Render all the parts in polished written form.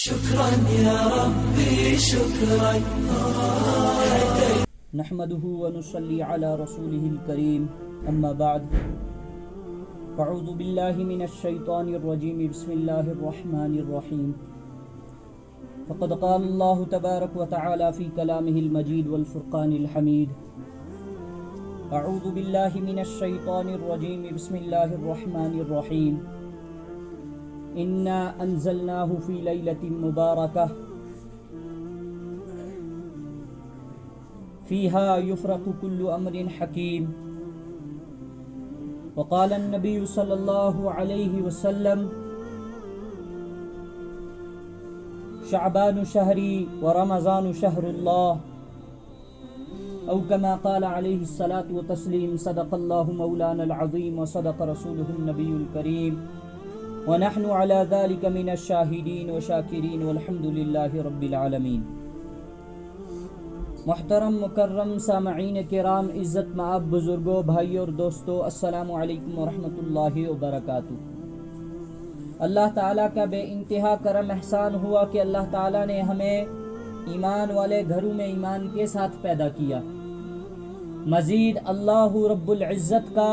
شكرا يا ربي شكرا. نحمده ونصلي على رسوله الكريم أما بعد فأعوذ بالله من الشيطان الرجيم بسم الله الرحمن الرحيم. فقد قال الله تبارك وتعالى في كلامه المجيد والفرقان الحميد. أعوذ بالله من الشيطان الرجيم بسم الله الرحمن الرحيم. إنا أنزلناه في ليلة مباركة فيها يفرق كل أمر حكيم. وقال النبي صلى الله عليه وسلم شعبان شهري ورمضان شهر الله، أو كما قال عليه الصلاة والتسليم. صدق الله مولانا العظيم وصدق رسوله النبي الكريم، ونحن على ذلك من الشاهدين وشاكرين والحمد لله رب العالمين. محترم مکرم سامعین کرام، عزت مآب بزرگوں، بھائیوں اور دوستوں، السلام علیکم ورحمۃ اللہ وبرکاتہ. اللہ تعالیٰ کا بے انتہا کرم احسان ہوا کہ اللہ تعالیٰ نے ہمیں ایمان والے گھروں میں ایمان کے ساتھ پیدا کیا. مزید اللہ رب العزت کا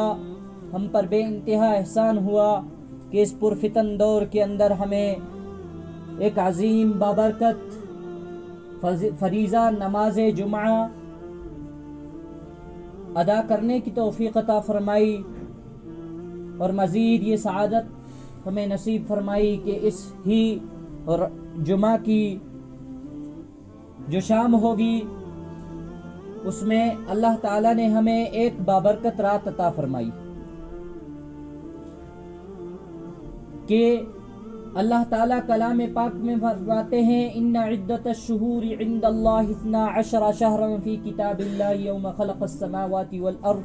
ہم پر بے انتہا احسان ہوا کہ اس پرفتن دور کے اندر ہمیں ایک عظیم بابرکت فریضہ نماز جمعہ ادا کرنے کی توفیق عطا فرمائی، اور مزید یہ سعادت ہمیں نصیب فرمائی کہ اس ہی جمعہ کی جو شام ہوگی اس میں اللہ تعالیٰ نے ہمیں ایک بابرکت رات عطا فرمائی کہ اللہ تعالیٰ کلام پاک میں فرماتے ہیں ان عدت الشہور عند اللہ 12 شہرا فی کتاب اللہ یوم خلق السماوات والارض،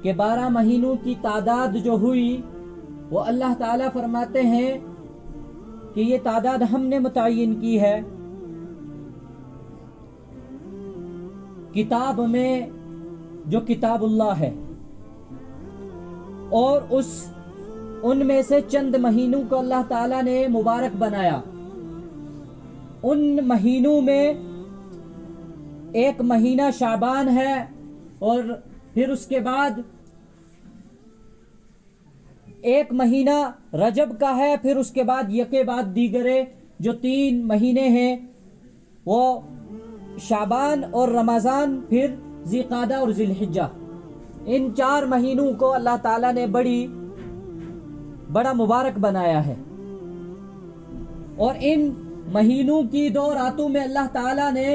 کہ 12 مہینوں کی تعداد جو ہوئی وہ اللہ تعالیٰ فرماتے ہیں کہ یہ تعداد ہم نے متعین کی ہے کتاب میں جو کتاب اللہ ہے، اور ان میں سے چند مہینوں کو اللہ تعالیٰ نے مبارک بنایا. ان مہینوں میں ایک مہینہ شعبان ہے، اور پھر اس کے بعد ایک مہینہ رجب کا ہے، پھر اس کے بعد یکے بعد دیگرے جو 3 مہینے ہیں وہ شعبان اور رمضان، پھر ذی قعدہ اور ذی الحجہ. ان 4 مہینوں کو اللہ تعالیٰ نے بڑا مبارک بنایا ہے، اور ان مہینوں کی 2 راتوں میں اللہ تعالیٰ نے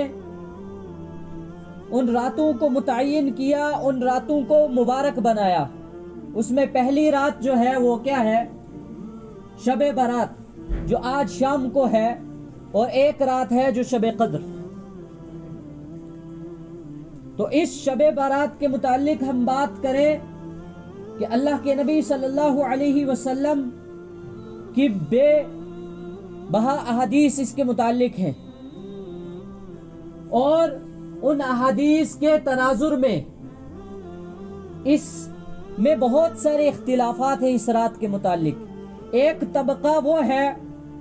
ان راتوں کو متعین کیا، ان راتوں کو مبارک بنایا. اس میں پہلی رات جو ہے وہ کیا ہے؟ شب برات، جو آج شام کو ہے، اور ایک رات ہے جو شب قدر. تو اس شب برات کے متعلق ہم بات کریں کہ اللہ کے نبی صلی اللہ علیہ وسلم کی بے بہا احادیث اس کے متعلق ہیں، اور ان احادیث کے تناظر میں اس میں بہت سارے اختلافات ہیں اس رات کے متعلق. ایک طبقہ وہ ہے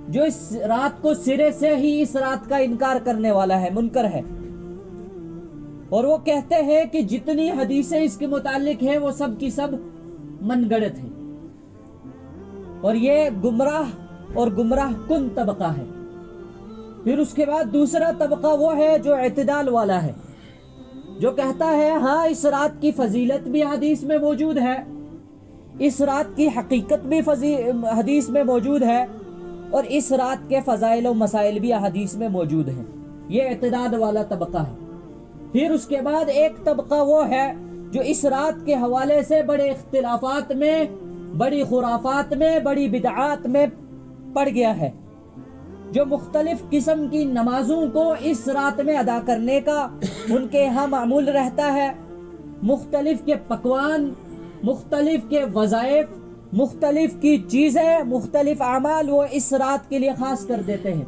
جو اس رات کو سرے سے ہی اس رات کا انکار کرنے والا ہے، منکر ہے، اور وہ کہتے ہیں کہ جتنی حدیثیں اس کے متعلق ہیں وہ سب کی سب من گڑت ہیں، اور یہ گمراہ کن طبقہ ہے. پھر اس کے بعد دوسرا طبقہ وہ ہے جو اعتدال والا ہے، جو کہتا ہے ہاں اس رات کی فضیلت بھی حدیث میں موجود ہے، اس رات کی حقیقت بھی حدیث میں موجود ہے، اور اس رات کے فضائل و مسائل بھی حدیث میں موجود ہیں. یہ اعتدال والا طبقہ ہے. پھر اس کے بعد ایک طبقہ وہ ہے جو اس رات کے حوالے سے بڑے اختلافات میں، بڑی خرافات میں، بڑی بدعات میں پڑ گیا ہے، جو مختلف قسم کی نمازوں کو اس رات میں ادا کرنے کا ان کے ہاں معمول رہتا ہے. مختلف کے پکوان، مختلف کے وظائف، مختلف کی چیزیں، مختلف اعمال وہ اس رات کے لیے خاص کر دیتے ہیں.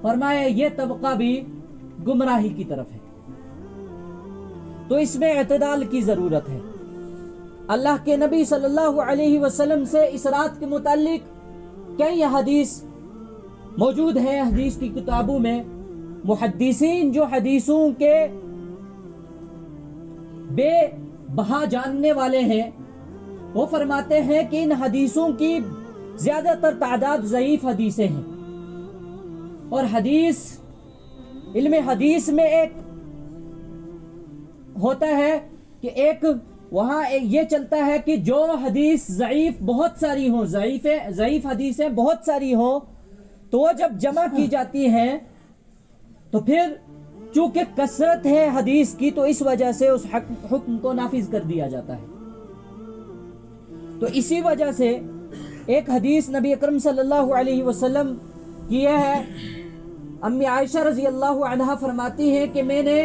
فرمایا یہ طبقہ بھی گمراہی کی طرف ہے. تو اس میں اعتدال کی ضرورت ہے. اللہ کے نبی صلی اللہ علیہ وسلم سے اس رات کے متعلق کئی حدیث موجود ہیں حدیث کی کتابوں میں. محدثین جو حدیثوں کے بے بہا جاننے والے ہیں وہ فرماتے ہیں کہ ان حدیثوں کی زیادہ تر تعداد ضعیف حدیثیں ہیں. اور علم حدیث میں ایک ہوتا ہے کہ ایک وہاں یہ چلتا ہے کہ جو حدیث ضعیف بہت ساری ہوں، ضعیف حدیثیں بہت ساری ہوں، تو وہ جب جمع کی جاتی ہیں تو پھر چونکہ کثرت ہے حدیث کی تو اس وجہ سے اس حکم کو نافذ کر دیا جاتا ہے. تو اسی وجہ سے ایک حدیث نبی اکرم صلی اللہ علیہ وسلم کی ہے. امی عائشہ رضی اللہ عنہا فرماتی ہیں کہ میں نے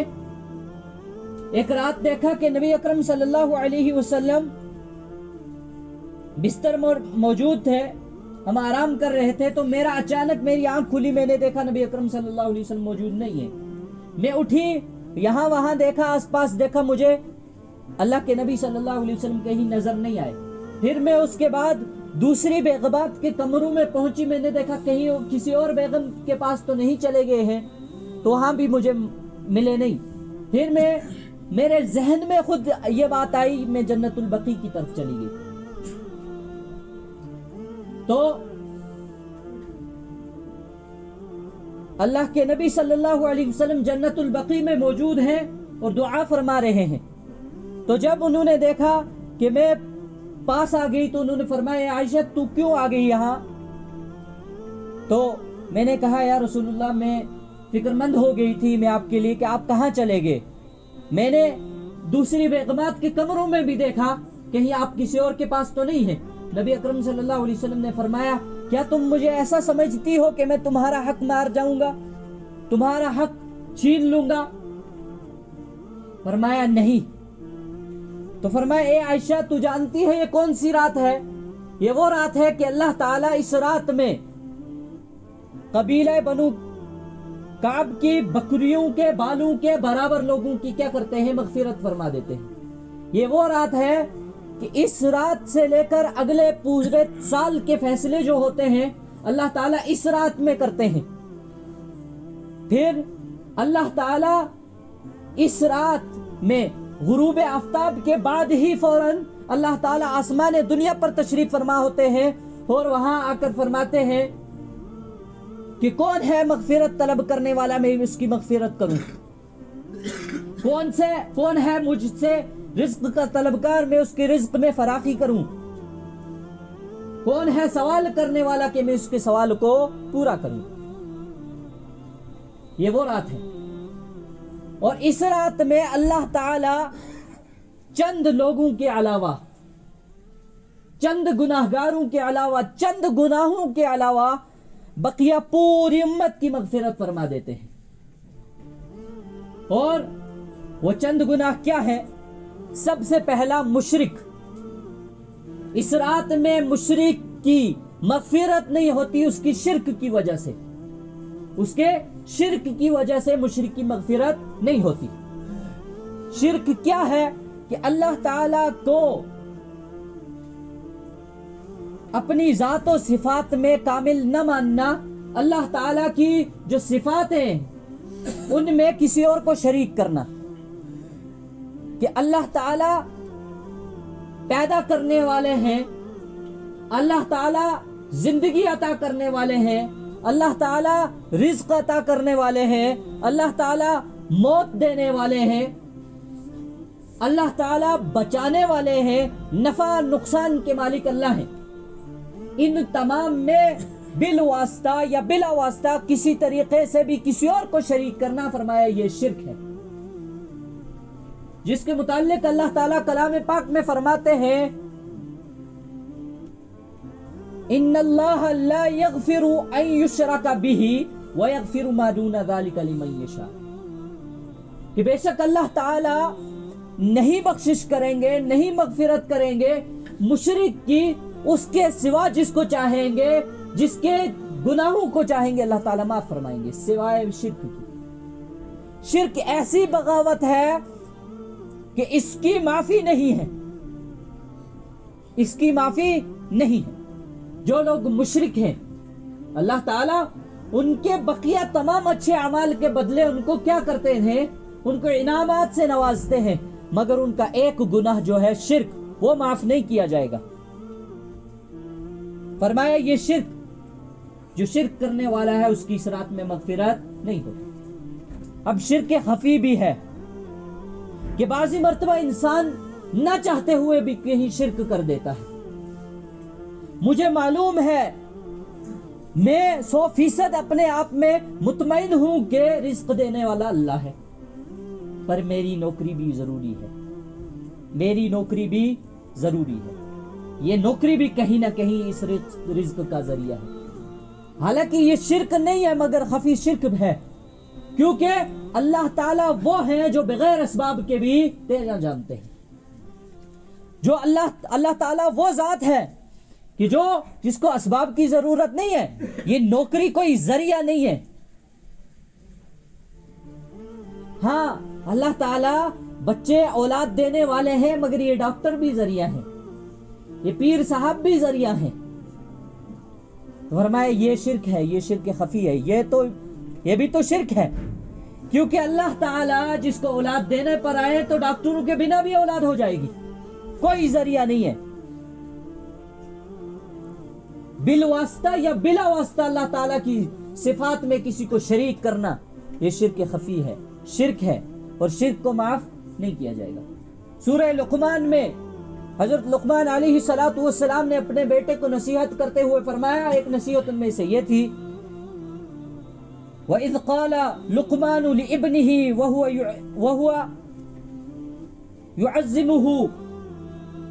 ایک رات دیکھا کہ نبی اکرم صلی اللہ علیہ وسلم بستر موجود تھے، ہم آرام کر رہے تھے، تو اچانک میری آنکھ کھلی، میں نے دیکھا نبی اکرم صلی اللہ علیہ وسلم موجود نہیں ہے. میں اٹھی، یہاں وہاں دیکھا، آس پاس دیکھا، مجھے اللہ کے نبی صلی اللہ علیہ وسلم کہیں نظر نہیں آئے. پھر میں اس کے بعد دوسری بیگمات کے کمروں میں پہنچی، میں نے دیکھا کہیں کسی اور بیگم کے پاس تو نہیں چلے گئے ہیں، تو وہاں بھی مجھے ملے نہیں. پھر میرے ذہن میں خود یہ بات آئی، میں جنت البقیع کی طرف چلی گئی. تو اللہ کے نبی صلی اللہ علیہ وسلم جنت البقیع میں موجود ہیں اور دعا فرما رہے ہیں. تو جب انہوں نے دیکھا کہ میں پاس آ گئی تو انہوں نے فرمایا عائشہ تو کیوں آ گئی یہاں؟ تو میں نے کہا یا رسول اللہ میں فکر مند ہو گئی تھی میں آپ کے لیے کہ آپ کہاں چلے گئے. میں نے دوسری بیگمات کے کمروں میں بھی دیکھا کہیں آپ کسی اور کے پاس تو نہیں ہیں. نبی اکرم صلی اللہ علیہ وسلم نے فرمایا کیا تم مجھے ایسا سمجھتی ہو کہ میں تمہارا حق مار جاؤں گا، تمہارا حق چھین لوں گا؟ فرمایا نہیں. تو فرمایا اے عائشہ تو جانتی ہے یہ کون سی رات ہے؟ یہ وہ رات ہے کہ اللہ تعالیٰ اس رات میں قبیلہ بنو کعب کی بکریوں کے بالوں کے برابر لوگوں کی کیا کرتے ہیں؟ مغفرت فرما دیتے ہیں. یہ وہ رات ہے کہ اس رات سے لے کر اگلے پورے سال کے فیصلے جو ہوتے ہیں اللہ تعالیٰ اس رات میں کرتے ہیں. پھر اللہ تعالیٰ اس رات میں غروب آفتاب کے بعد ہی فوراً اللہ تعالیٰ آسمان دنیا پر تشریف فرما ہوتے ہیں اور وہاں آ کر فرماتے ہیں کہ کون ہے مغفرت طلب کرنے والا، میں اس کی مغفرت کروں. کون ہے مجھ سے رزق کا طلبگار، میں اس کے رزق میں فراخی کروں. کون ہے سوال کرنے والا کہ میں اس کے سوال کو پورا کروں. یہ وہ رات ہے. اور اس رات میں اللہ تعالی چند لوگوں کے علاوہ، چند گناہگاروں کے علاوہ، چند گناہوں کے علاوہ بقیہ پوری امت کی مغفرت فرما دیتے ہیں. اور وہ چند گناہ کیا ہے؟ سب سے پہلا مشرک. اس رات میں مشرک کی مغفرت نہیں ہوتی اس کی شرک کی وجہ سے، اس کے شرک کی وجہ سے مشرک کی مغفرت نہیں ہوتی. شرک کیا ہے؟ کہ اللہ تعالی کو اپنی ذات و صفات میں کامل نہ ماننا، اللہ تعالی کی جو صفات ہیں ان میں کسی اور کو شریک کرنا. کہ اللہ تعالی پیدا کرنے والے ہیں، اللہ تعالی زندگی عطا کرنے والے ہیں، اللہ تعالی رزق عطا کرنے والے ہیں، اللہ تعالی موت دینے والے ہیں، اللہ تعالی بچانے والے ہیں، نفع نقصان کے مالک اللہ ہیں. ان تمام میں بالواسطہ یا بلا واسطہ کسی طریقے سے بھی کسی اور کو شریک کرنا، فرمایا یہ شرک ہے. جس کے متعلق اللہ تعالیٰ کلام پاک میں فرماتے ہیں ان اللہ لا یغفر ان یشرک بہ ویغفر ما دون ذلک لمن یشاء، کہ بے شک اللہ تعالیٰ نہیں بخشش کریں گے، نہیں مغفرت کریں گے مشرک کی، اس کے سوا جس کو چاہیں گے، جس کے گناہوں کو چاہیں گے اللہ تعالیٰ معاف فرمائیں گے، سوائے شرک کی. شرک ایسی بغاوت ہے کہ اس کی معافی نہیں ہے، اس کی معافی نہیں ہے. جو لوگ مشرک ہیں اللہ تعالیٰ ان کے بقیہ تمام اچھے اعمال کے بدلے ان کو کیا کرتے ہیں؟ ان کو انعامات سے نوازتے ہیں، مگر ان کا ایک گناہ جو ہے شرک، وہ معاف نہیں کیا جائے گا۔ فرمایا یہ شرک، جو شرک کرنے والا ہے اس کی اس رات میں مغفرت نہیں ہوتی۔ اب شرک خفی بھی ہے کہ بعضی مرتبہ انسان نہ چاہتے ہوئے بھی کہیں شرک کر دیتا ہے۔ مجھے معلوم ہے، میں 100% اپنے آپ میں مطمئن ہوں کہ رزق دینے والا اللہ ہے، پر میری نوکری بھی ضروری ہے، میری نوکری بھی ضروری ہے، یہ نوکری بھی کہیں نہ کہیں اس رزق کا ذریعہ ہے۔ حالانکہ یہ شرک نہیں ہے مگر خفی شرک ہے، کیونکہ اللہ تعالیٰ وہ ہیں جو بغیر اسباب کے بھی تیرا جانتے ہیں۔ جو اللہ تعالیٰ وہ ذات ہے کہ جس کو اسباب کی ضرورت نہیں ہے، یہ نوکری کوئی ذریعہ نہیں ہے۔ ہاں اللہ تعالیٰ بچے اولاد دینے والے ہیں، مگر یہ ڈاکٹر بھی ذریعہ ہیں، یہ پیر صاحب بھی ذریعہ ہیں۔ فرمایا یہ شرک ہے، یہ شرک خفی ہے، یہ بھی تو شرک ہے، کیونکہ اللہ تعالیٰ جس کو اولاد دینے پر آئے تو ڈاکٹروں کے بنا بھی اولاد ہو جائے گی، کوئی ذریعہ نہیں ہے۔ بالواسطہ یا بلا واسطہ اللہ تعالیٰ کی صفات میں کسی کو شریک کرنا، یہ شرک خفی ہے، شرک ہے، اور شرک کو معاف نہیں کیا جائے گا۔ سورہ لقمان میں حضرت لقمان علیہ السلام نے اپنے بیٹے کو نصیحت کرتے ہوئے فرمایا، ایک نصیحت ان میں سے یہ تھی، وَإِذْ قَالَ لُقْمَانُ لِإِبْنِهِ وَهُوَ يُعَزِّمُهُ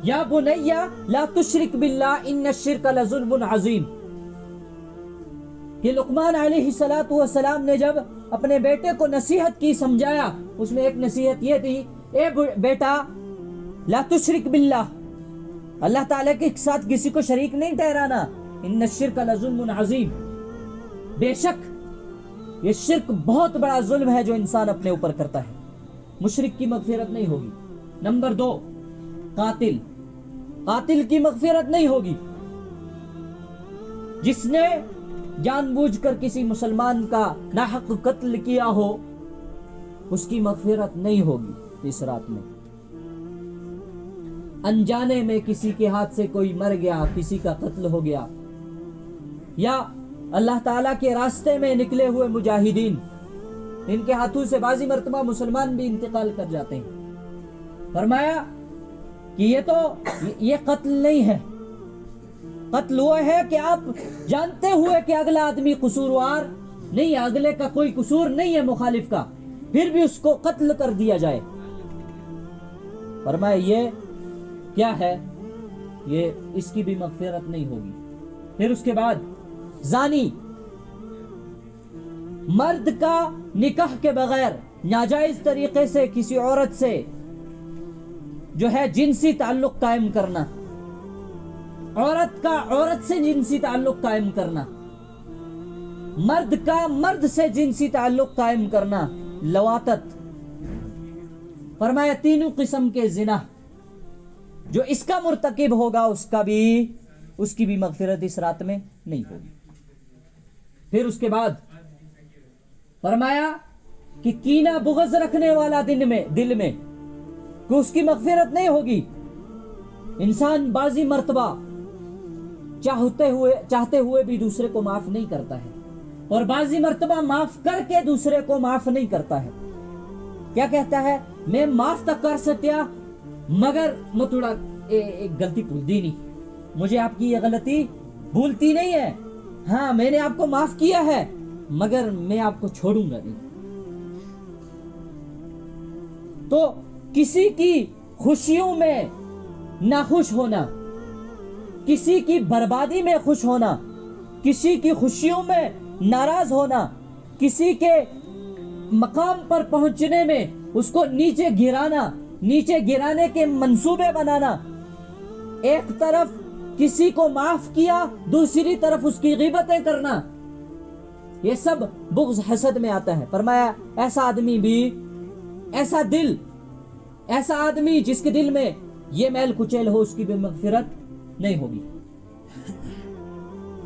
یا بنی لا تشرک باللہ ان الشرک لظلم عظیم، کہ لقمان علیہ السلام نے جب اپنے بیٹے کو نصیحت کی، سمجھایا، اس میں ایک نصیحت یہ تھی، اے بیٹا لا تشرک باللہ، اللہ تعالیٰ کے ساتھ کسی کو شریک نہیں ٹھہرانا، ان الشرک لظلم عظیم، بے شک یہ شرک بہت بڑا ظلم ہے جو انسان اپنے اوپر کرتا ہے، مشرک کی مغفرت نہیں ہوگی۔ نمبر 2، قاتل کی مغفرت نہیں ہوگی، جس نے جان بوجھ کر کسی مسلمان کا ناحق قتل کیا ہو، اس کی مغفرت نہیں ہوگی اس رات میں۔ انجانے میں کسی کے ہاتھ سے کوئی مر گیا، کسی کا قتل ہو گیا، یا اللہ تعالیٰ کے راستے میں نکلے ہوئے مجاہدین، ان کے ہاتھوں سے بعضی مرتبہ مسلمان بھی انتقال کر جاتے ہیں۔ فرمایا کہ یہ قتل نہیں ہے، قتل وہ ہے کہ آپ جانتے ہوئے کہ اگلا آدمی قصوروار نہیں ہے، اگلے کا کوئی قصور نہیں ہے مخالف کا، پھر بھی اس کو قتل کر دیا جائے۔ فرمایا یہ کیا ہے؟ یہ اس کی بھی مغفرت نہیں ہوگی۔ پھر اس کے بعد زانی، مرد کا نکاح کے بغیر ناجائز طریقے سے کسی عورت سے جو ہے جنسی تعلق قائم کرنا، عورت کا عورت سے جنسی تعلق قائم کرنا، مرد کا مرد سے جنسی تعلق قائم کرنا، لواطت۔ فرمایا تینوں قسم کے زنا جو اس کا مرتکب ہوگا اس کی بھی مغفرت اس رات میں نہیں ہوگی۔ پھر اس کے بعد فرمایا کہ کینہ بغض رکھنے والا دل میں کہ اس کی مغفرت نہیں ہوگی۔ انسان بعضی مرتبہ چاہتے ہوئے بھی دوسرے کو معاف نہیں کرتا ہے، اور بعضی مرتبہ معاف کر کے دوسرے کو معاف نہیں کرتا ہے۔ کیا کہتا ہے؟ میں معاف تک کر سکیا مگر میں تھوڑا ایک غلطی بھولتی نہیں، مجھے آپ کی یہ غلطی بھولتی نہیں ہے، ہاں میں نے آپ کو معاف کیا ہے مگر میں آپ کو چھوڑوں گا نہیں۔ تو کسی کی خوشیوں میں ناخوش ہونا، کسی کی بربادی میں خوش ہونا، کسی کی خوشیوں میں ناراض ہونا، کسی کے مقام پر پہنچنے میں اس کو نیچے گرانے کے منصوبے بنانا، ایک طرف کسی کو معاف کیا دوسری طرف اس کی غیبتیں کرنا، یہ سب بغض حسد میں آتا ہے۔ فرمایا ایسا آدمی بھی، ایسا آدمی جس کے دل میں یہ میل کچیل ہو، اس کی بھی مغفرت نہیں ہوگی۔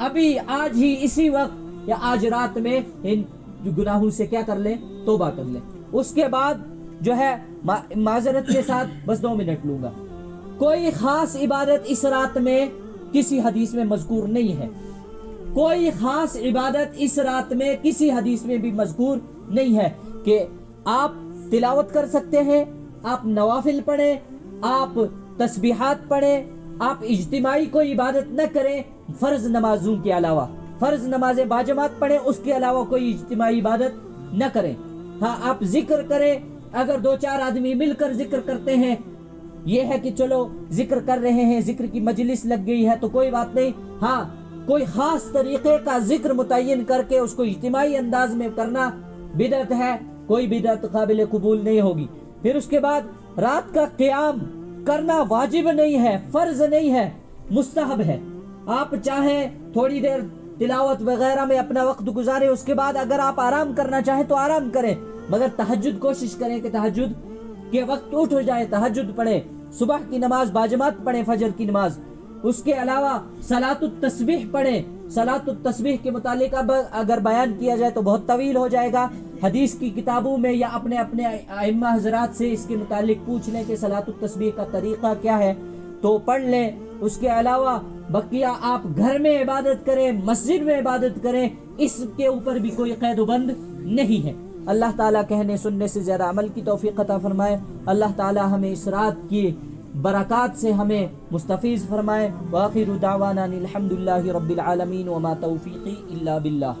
ابھی آج ہی اسی وقت یا آج رات میں ان گناہوں سے کیا کر لیں؟ توبہ کر لیں۔ اس کے بعد جو ہے معذرت کے ساتھ بس 2 منٹ لوں گا، کوئی خاص عبادت اس رات میں کسی حدیث میں مذکور نہیں ہے، کوئی خاص عبادت اس رات میں کسی حدیث میں بھی مذکور نہیں ہے کہ آپ تلاوت کر سکتے ہیں، آپ نوافل پڑھیں، آپ تسبیحات پڑھیں، آپ اجتماعی کوئی عبادت نہ کریں فرض نمازوں کے علاوہ، فرض نماز باجماعت پڑھیں، اس کے علاوہ کوئی اجتماعی عبادت نہ کریں۔ ہاں آپ ذکر کریں، اگر 2-4 آدمی مل کر ذکر کرتے ہیں، یہ ہے کہ چلو ذکر کر رہے ہیں، ذکر کی مجلس لگ گئی ہے تو کوئی بات نہیں۔ ہاں کوئی خاص طریقے کا ذکر متعین کر کے اس کو اجتماعی انداز میں کرنا بدعت ہے، کوئی بدعت قابل قبول نہیں ہوگی۔ پھر اس کے بعد رات کا قیام کرنا واجب نہیں ہے، فرض نہیں ہے، مستحب ہے۔ آپ چاہیں تھوڑی دیر تلاوت وغیرہ میں اپنا وقت گزاریں، اس کے بعد اگر آپ آرام کرنا چاہیں تو آرام کریں، مگر تہجد کوشش کریں کہ تہجد کے وقت اٹھ جائے، تہجد پڑھیں، صبح کی نماز باجماعت پڑھیں، فجر کی نماز۔ اس کے علاوہ صلاۃ التسبیح پڑھیں۔ صلاۃ التسبیح کے متعلق اب اگر بیان کیا جائے تو بہت طویل ہو جائے گا، حدیث کی کتابوں میں یا اپنے ائمہ حضرات سے اس کے متعلق پوچھ لیں کہ صلاۃ التسبیح کا طریقہ کیا ہے تو پڑھ لیں۔ اس کے علاوہ بقیہ آپ گھر میں عبادت کریں، مسجد میں عبادت کریں، اس کے اوپر بھی کوئی قید و بند نہیں ہے۔ اللہ تعالیٰ کہنے سننے سے زیادہ عمل کی توفیق عطا فرمائے۔ اللہ تعالیٰ ہمیں اس رات کی برکات سے ہمیں مستفیض فرمائے۔ وآخر دعوانا الحمدللہ رب العالمین وما توفیقی الا باللہ۔